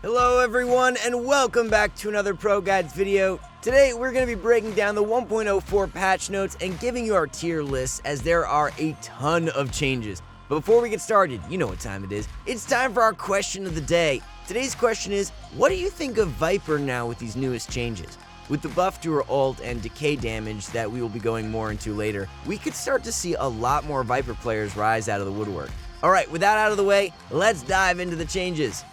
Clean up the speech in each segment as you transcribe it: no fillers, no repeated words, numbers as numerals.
Hello everyone and welcome back to another ProGuides video. Today we're going to be breaking down the 1.04 patch notes and giving you our tier lists as there are a ton of changes. But before we get started, you know what time it is. It's time for our question of the day. Today's question is, what do you think of Viper now with these newest changes? With the buff to her ult and decay damage that we will be going more into later, we could start to see a lot more Viper players rise out of the woodwork. Alright, with that out of the way, let's dive into the changes.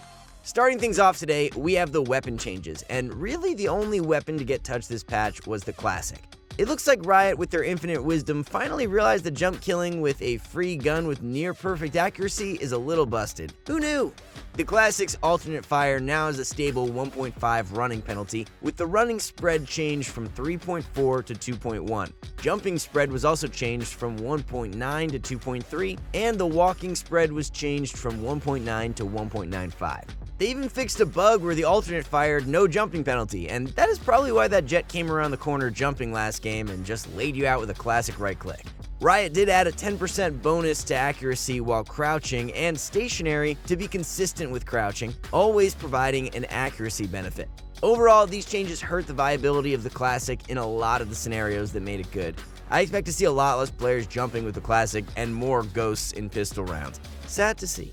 Starting things off today, we have the weapon changes, and really the only weapon to get touched this patch was the classic. It looks like Riot, with their infinite wisdom, finally realized that jump killing with a free gun with near perfect accuracy is a little busted. Who knew? The classic's alternate fire now has a stable 1.5 running penalty, with the running spread changed from 3.4 to 2.1. Jumping spread was also changed from 1.9 to 2.3, and the walking spread was changed from 1.9 to 1.95. They even fixed a bug where the alternate fired no jumping penalty, and that is probably why that jet came around the corner jumping last game and just laid you out with a classic right click. Riot did add a 10% bonus to accuracy while crouching and stationary to be consistent with crouching, always providing an accuracy benefit. Overall, these changes hurt the viability of the classic in a lot of the scenarios that made it good. I expect to see a lot less players jumping with the classic and more ghosts in pistol rounds. Sad to see.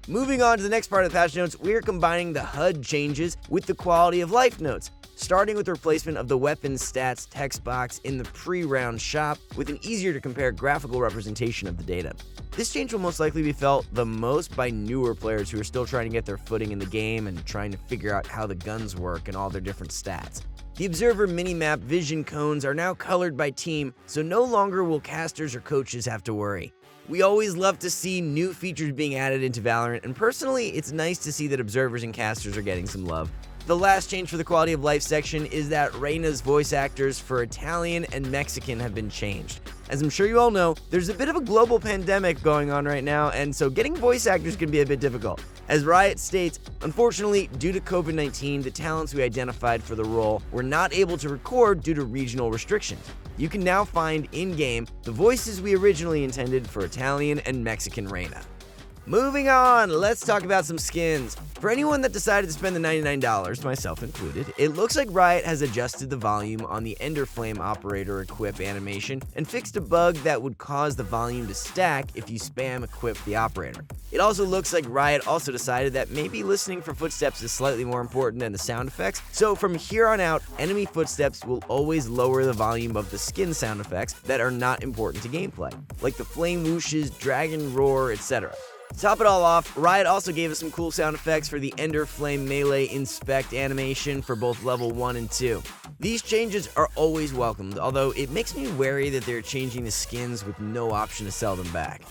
Moving on to the next part of the patch notes, we are combining the HUD changes with the quality of life notes, starting with the replacement of the weapons stats text box in the pre-round shop with an easier to compare graphical representation of the data. This change will most likely be felt the most by newer players who are still trying to get their footing in the game and trying to figure out how the guns work and all their different stats. The observer minimap vision cones are now colored by team, so no longer will casters or coaches have to worry. We always love to see new features being added into Valorant, and personally, it's nice to see that observers and casters are getting some love. The last change for the quality of life section is that Reyna's voice actors for Italian and Mexican have been changed. As I'm sure you all know, there's a bit of a global pandemic going on right now, and so getting voice actors can be a bit difficult. As Riot states, unfortunately, due to COVID-19, the talents we identified for the role were not able to record due to regional restrictions. You can now find in-game the voices we originally intended for Italian and Mexican Reyna. Moving on, let's talk about some skins. For anyone that decided to spend the $99, myself included, it looks like Riot has adjusted the volume on the Ender Flame Operator equip animation and fixed a bug that would cause the volume to stack if you spam equip the operator. It also looks like Riot also decided that maybe listening for footsteps is slightly more important than the sound effects, so from here on out, enemy footsteps will always lower the volume of the skin sound effects that are not important to gameplay, like the flame whooshes, dragon roar, etc. To top it all off, Riot also gave us some cool sound effects for the Ender Flame Melee Inspect animation for both level 1 and 2. These changes are always welcomed, although it makes me wary that they're changing the skins with no option to sell them back.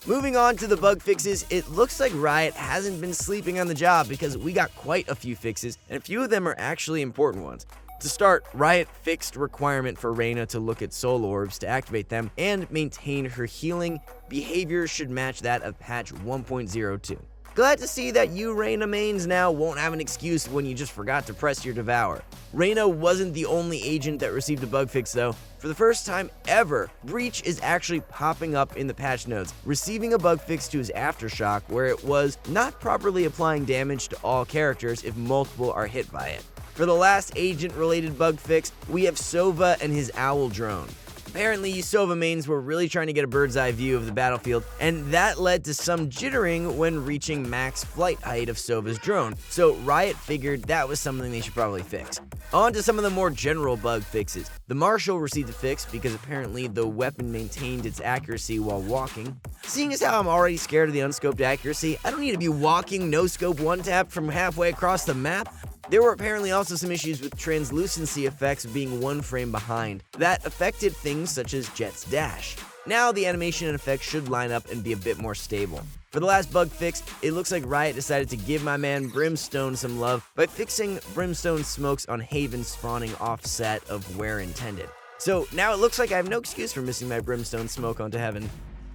Moving on to the bug fixes, it looks like Riot hasn't been sleeping on the job because we got quite a few fixes, and a few of them are actually important ones. To start, Riot fixed requirement for Reyna to look at soul orbs to activate them and maintain her healing. Behavior should match that of patch 1.02. Glad to see that you Reyna mains now won't have an excuse when you just forgot to press your devour. Reyna wasn't the only agent that received a bug fix though. For the first time ever, Breach is actually popping up in the patch notes, receiving a bug fix to his Aftershock where it was not properly applying damage to all characters if multiple are hit by it. For the last agent-related bug fix, we have Sova and his owl drone. Apparently, you Sova mains were really trying to get a bird's eye view of the battlefield, and that led to some jittering when reaching max flight height of Sova's drone, so Riot figured that was something they should probably fix. On to some of the more general bug fixes. The Marshal received a fix because apparently the weapon maintained its accuracy while walking. Seeing as how I'm already scared of the unscoped accuracy, I don't need to be walking no-scope one-tap from halfway across the map. There were apparently also some issues with translucency effects being one frame behind. That affected things such as Jet's dash. Now the animation and effects should line up and be a bit more stable. For the last bug fix, it looks like Riot decided to give my man Brimstone some love by fixing Brimstone smokes on Haven spawning offset of where intended. So now it looks like I have no excuse for missing my Brimstone smoke onto Heaven.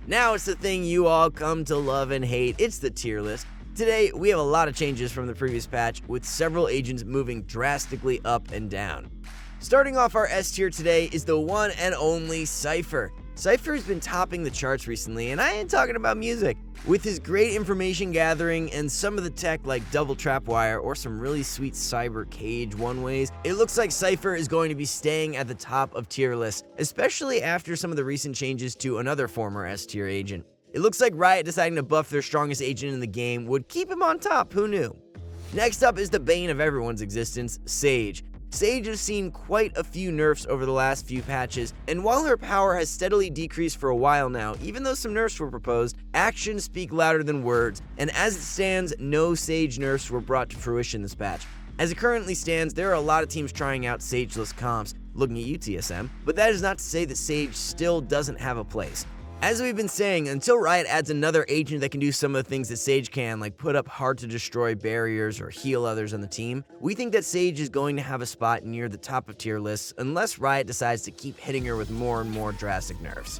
Now it's the thing you all come to love and hate, it's the tier list. Today, we have a lot of changes from the previous patch, with several agents moving drastically up and down. Starting off our S tier today is the one and only Cypher. Cypher has been topping the charts recently, and I ain't talking about music. With his great information gathering and some of the tech like double trapwire or some really sweet cyber cage one-ways, it looks like Cypher is going to be staying at the top of tier lists, especially after some of the recent changes to another former S-tier agent. It looks like Riot deciding to buff their strongest agent in the game would keep him on top, who knew? Next up is the bane of everyone's existence, Sage. Sage has seen quite a few nerfs over the last few patches, and while her power has steadily decreased for a while now, even though some nerfs were proposed, actions speak louder than words, and as it stands, no Sage nerfs were brought to fruition this patch. As it currently stands, there are a lot of teams trying out Sageless comps, looking at you TSM, but that is not to say that Sage still doesn't have a place. As we've been saying, until Riot adds another agent that can do some of the things that Sage can, like put up hard-to-destroy barriers or heal others on the team, we think that Sage is going to have a spot near the top of tier lists unless Riot decides to keep hitting her with more and more drastic nerfs.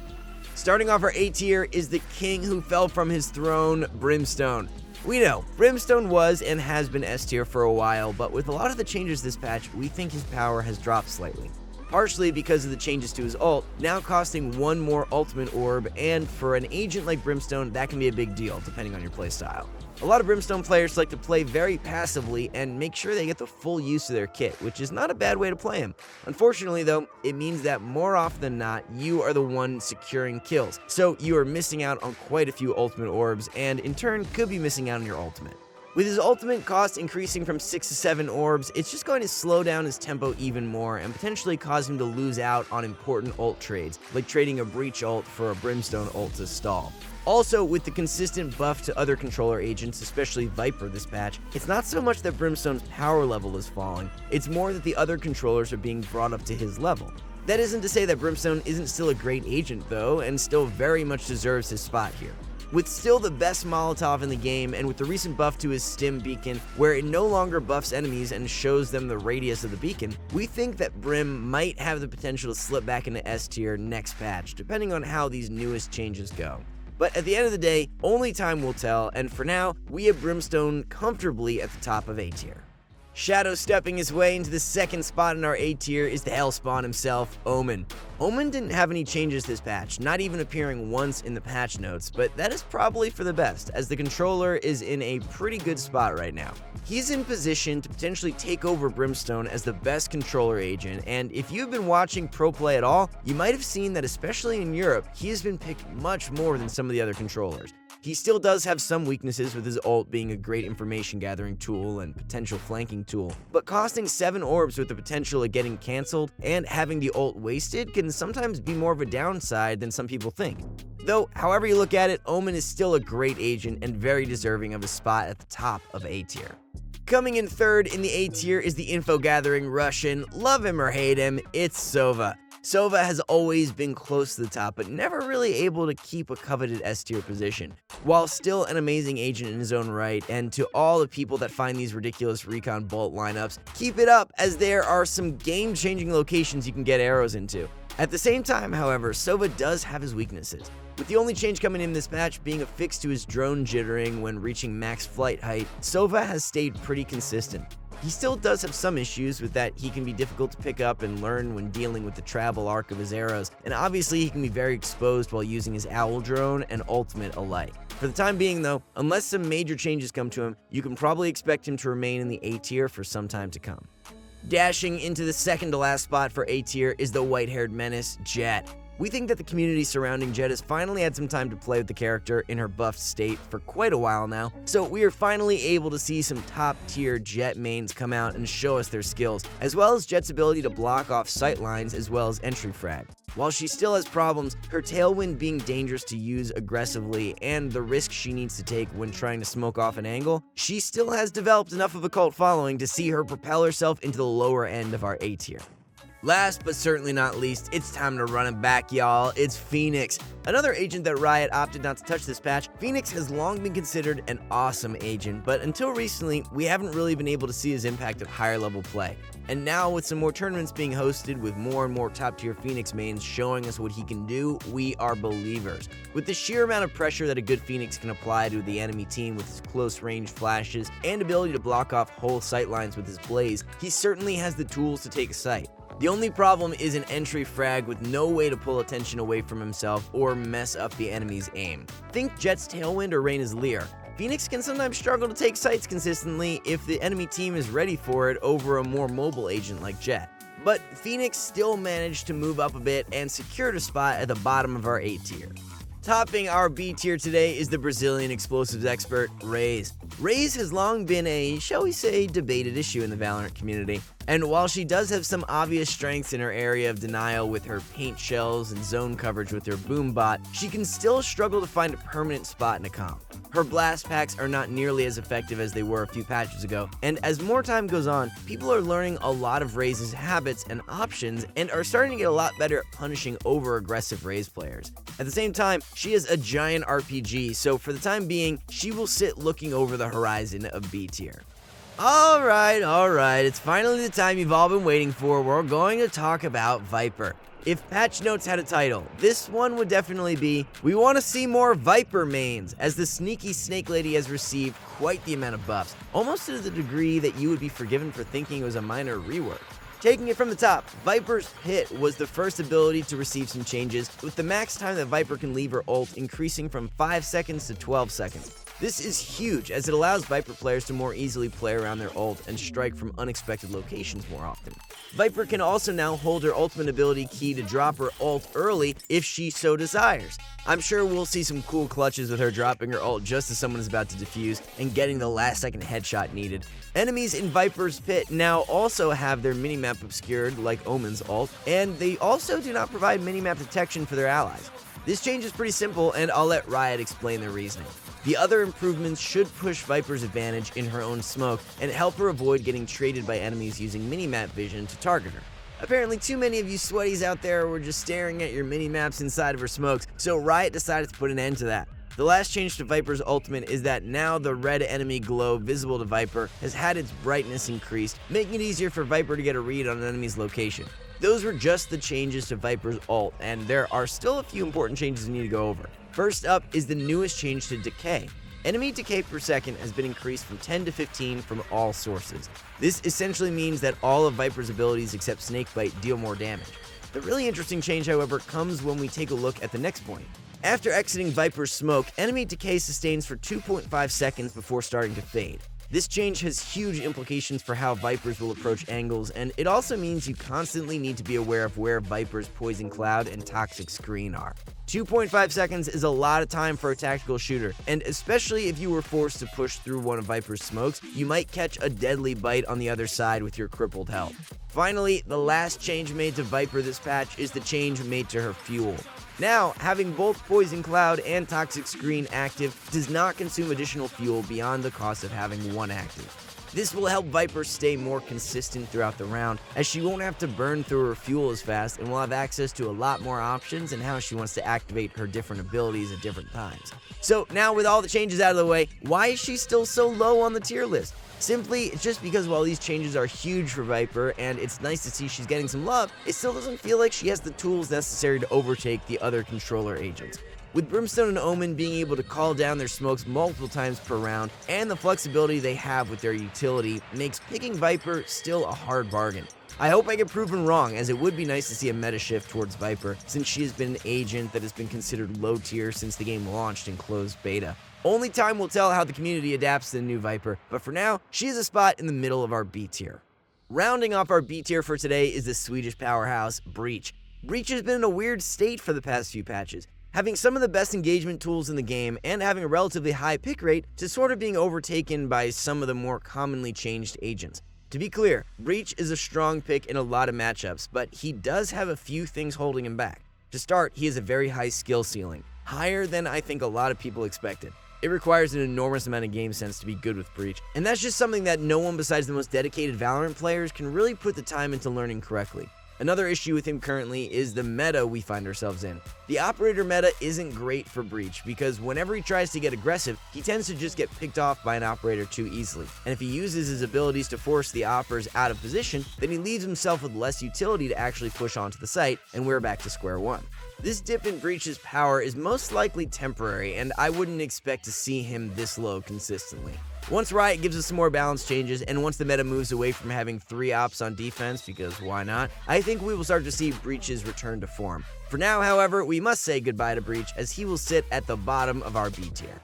Starting off our A tier is the king who fell from his throne, Brimstone. We know, Brimstone was and has been S tier for a while, but with a lot of the changes this patch, we think his power has dropped slightly. Partially because of the changes to his ult, now costing one more ultimate orb, and for an agent like Brimstone, that can be a big deal, depending on your playstyle. A lot of Brimstone players like to play very passively and make sure they get the full use of their kit, which is not a bad way to play him. Unfortunately though, it means that more often than not, you are the one securing kills, so you are missing out on quite a few ultimate orbs, and in turn could be missing out on your ultimate. With his ultimate cost increasing from 6 to 7 orbs, it's just going to slow down his tempo even more and potentially cause him to lose out on important ult trades, like trading a Breach ult for a Brimstone ult to stall. Also, with the consistent buff to other controller agents, especially Viper this patch, it's not so much that Brimstone's power level is falling, it's more that the other controllers are being brought up to his level. That isn't to say that Brimstone isn't still a great agent though, and still very much deserves his spot here. With still the best Molotov in the game, and with the recent buff to his stim beacon, where it no longer buffs enemies and shows them the radius of the beacon, we think that Brim might have the potential to slip back into S tier next patch, depending on how these newest changes go. But at the end of the day, only time will tell, and for now, we have Brimstone comfortably at the top of A tier. Shadow stepping his way into the second spot in our A tier is the Hellspawn himself, Omen. Omen didn't have any changes this patch, not even appearing once in the patch notes, but that is probably for the best, as the controller is in a pretty good spot right now. He's in position to potentially take over Brimstone as the best controller agent, and if you've been watching pro play at all, you might have seen that especially in Europe, he has been picked much more than some of the other controllers. He still does have some weaknesses, with his ult being a great information gathering tool and potential flanking tool, but costing 7 orbs with the potential of getting cancelled and having the ult wasted can sometimes be more of a downside than some people think. Though, however you look at it, Omen is still a great agent and very deserving of a spot at the top of A tier. Coming in third in the A tier is the info gathering Russian, love him or hate him, it's Sova. Sova has always been close to the top, but never really able to keep a coveted S tier position. While still an amazing agent in his own right, and to all the people that find these ridiculous recon bolt lineups, keep it up, as there are some game-changing locations you can get arrows into. At the same time, however, Sova does have his weaknesses, with the only change coming in this patch being a fix to his drone jittering when reaching max flight height. Sova has stayed pretty consistent. He still does have some issues with that. He can be difficult to pick up and learn when dealing with the travel arc of his arrows, and obviously he can be very exposed while using his owl drone and ultimate alike. For the time being though, unless some major changes come to him, you can probably expect him to remain in the A tier for some time to come. Dashing into the second to last spot for A tier is the white-haired menace, Jett. We think that the community surrounding Jett has finally had some time to play with the character in her buffed state for quite a while now, so we are finally able to see some top-tier Jett mains come out and show us their skills, as well as Jett's ability to block off sight lines as well as entry frag. While she still has problems, her tailwind being dangerous to use aggressively and the risk she needs to take when trying to smoke off an angle, she still has developed enough of a cult following to see her propel herself into the lower end of our A tier. Last but certainly not least, it's time to run it back, y'all. It's Phoenix. Another agent that Riot opted not to touch this patch. Phoenix has long been considered an awesome agent, but until recently, we haven't really been able to see his impact at higher level play. And now, with some more tournaments being hosted with more and more top tier Phoenix mains showing us what he can do, we are believers. With the sheer amount of pressure that a good Phoenix can apply to the enemy team with his close range flashes and ability to block off whole sight lines with his blaze, he certainly has the tools to take a sight. The only problem is an entry frag with no way to pull attention away from himself or mess up the enemy's aim. Think Jett's Tailwind or Reyna's Leer. Phoenix can sometimes struggle to take sights consistently if the enemy team is ready for it over a more mobile agent like Jett. But Phoenix still managed to move up a bit and secured a spot at the bottom of our A tier. Topping our B tier today is the Brazilian explosives expert, Reyes. Reyes has long been a, shall we say, debated issue in the Valorant community. And while she does have some obvious strengths in her area of denial with her paint shells and zone coverage with her boom bot, she can still struggle to find a permanent spot in a comp. Her blast packs are not nearly as effective as they were a few patches ago, and as more time goes on, people are learning a lot of Reyes' habits and options and are starting to get a lot better at punishing over-aggressive Reyes players. At the same time, she is a giant RPG, so for the time being, she will sit looking over the horizon of B tier. Alright, it's finally the time you've all been waiting for. We're going to talk about Viper. If patch notes had a title, this one would definitely be, we want to see more Viper mains, as the sneaky snake lady has received quite the amount of buffs, almost to the degree that you would be forgiven for thinking it was a minor rework. Taking it from the top, Viper's Pit was the first ability to receive some changes, with the max time that Viper can leave her ult increasing from 5 seconds to 12 seconds. This is huge, as it allows Viper players to more easily play around their ult and strike from unexpected locations more often. Viper can also now hold her ultimate ability key to drop her ult early if she so desires. I'm sure we'll see some cool clutches with her dropping her ult just as someone is about to defuse and getting the last second headshot needed. Enemies in Viper's Pit now also have their minimap obscured like Omen's ult, and they also do not provide minimap detection for their allies. This change is pretty simple, and I'll let Riot explain their reasoning. The other improvements should push Viper's advantage in her own smoke and help her avoid getting traded by enemies using minimap vision to target her. Apparently too many of you sweaties out there were just staring at your minimaps inside of her smokes, so Riot decided to put an end to that. The last change to Viper's ultimate is that now the red enemy glow visible to Viper has had its brightness increased, making it easier for Viper to get a read on an enemy's location. Those were just the changes to Viper's ult, and there are still a few important changes we need to go over. First up is the newest change to Decay. Enemy decay per second has been increased from 10 to 15 from all sources. This essentially means that all of Viper's abilities except Snakebite deal more damage. The really interesting change, however, comes when we take a look at the next point. After exiting Viper's smoke, enemy decay sustains for 2.5 seconds before starting to fade. This change has huge implications for how Vipers will approach angles, and it also means you constantly need to be aware of where Viper's Poison Cloud and Toxic Screen are. 2.5 seconds is a lot of time for a tactical shooter, and especially if you were forced to push through one of Viper's smokes, you might catch a deadly bite on the other side with your crippled health. Finally, the last change made to Viper this patch is the change made to her fuel. Now, having both Poison Cloud and Toxic Screen active does not consume additional fuel beyond the cost of having one active. This will help Viper stay more consistent throughout the round, as she won't have to burn through her fuel as fast and will have access to a lot more options in how she wants to activate her different abilities at different times. So now with all the changes out of the way, why is she still so low on the tier list? Simply, it's just because while these changes are huge for Viper and it's nice to see she's getting some love, it still doesn't feel like she has the tools necessary to overtake the other controller agents. With Brimstone and Omen being able to call down their smokes multiple times per round, and the flexibility they have with their utility makes picking Viper still a hard bargain. I hope I get proven wrong, as it would be nice to see a meta shift towards Viper, since she has been an agent that has been considered low tier since the game launched in closed beta. Only time will tell how the community adapts to the new Viper, but for now, she has a spot in the middle of our B tier. Rounding off our B tier for today is the Swedish powerhouse, Breach. Breach has been in a weird state for the past few patches, having some of the best engagement tools in the game and having a relatively high pick rate to sort of being overtaken by some of the more commonly changed agents. To be clear, Breach is a strong pick in a lot of matchups, but he does have a few things holding him back. To start, he has a very high skill ceiling, higher than I think a lot of people expected. It requires an enormous amount of game sense to be good with Breach, and that's just something that no one besides the most dedicated Valorant players can really put the time into learning correctly. Another issue with him currently is the meta we find ourselves in. The operator meta isn't great for Breach because whenever he tries to get aggressive, he tends to just get picked off by an operator too easily. And if he uses his abilities to force the operators out of position, then he leaves himself with less utility to actually push onto the site, and we're back to square one. This dip in Breach's power is most likely temporary, and I wouldn't expect to see him this low consistently. Once Riot gives us some more balance changes, and once the meta moves away from having 3 ops on defense, because why not, I think we will start to see Breach's return to form. For now, however, we must say goodbye to Breach, as he will sit at the bottom of our B tier.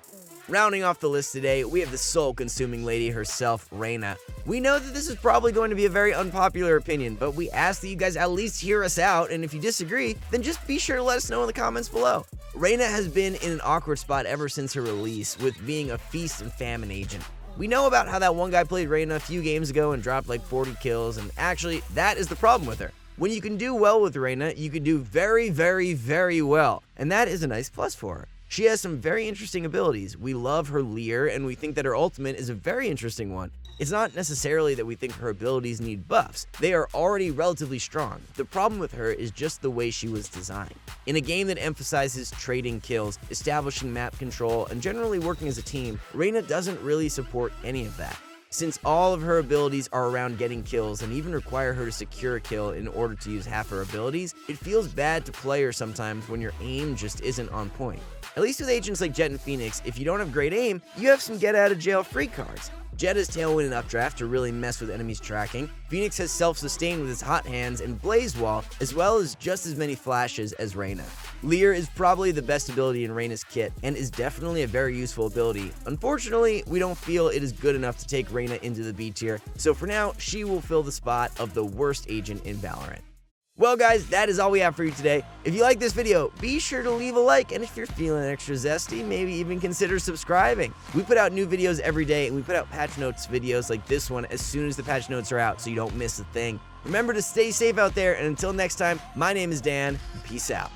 Rounding off the list today, we have the soul-consuming lady herself, Reyna. We know that this is probably going to be a very unpopular opinion, but we ask that you guys at least hear us out, and if you disagree, then just be sure to let us know in the comments below. Reyna has been in an awkward spot ever since her release, with being a feast and famine agent. We know about how that one guy played Reyna a few games ago and dropped like 40 kills, and actually, that is the problem with her. When you can do well with Reyna, you can do very, very, very well, and that is a nice plus for her. She has some very interesting abilities. We love her Leer, and we think that her ultimate is a very interesting one. It's not necessarily that we think her abilities need buffs. They are already relatively strong. The problem with her is just the way she was designed. In a game that emphasizes trading kills, establishing map control, and generally working as a team, Reyna doesn't really support any of that. Since all of her abilities are around getting kills and even require her to secure a kill in order to use half her abilities, it feels bad to play her sometimes when your aim just isn't on point. At least with agents like Jett and Phoenix, if you don't have great aim, you have some get out of jail free cards. Jett has Tailwind and Updraft to really mess with enemies tracking, Phoenix has self-sustain with his hot hands and Blaze Wall, as well as just as many flashes as Reyna. Leer is probably the best ability in Reyna's kit, and is definitely a very useful ability. Unfortunately, we don't feel it is good enough to take Reyna into the B tier, so for now, she will fill the spot of the worst agent in Valorant. Well guys, that is all we have for you today. If you like this video, be sure to leave a like, and if you're feeling extra zesty, maybe even consider subscribing. We put out new videos every day, and we put out patch notes videos like this one as soon as the patch notes are out, so you don't miss a thing. Remember to stay safe out there, and until next time, my name is Dan, and peace out.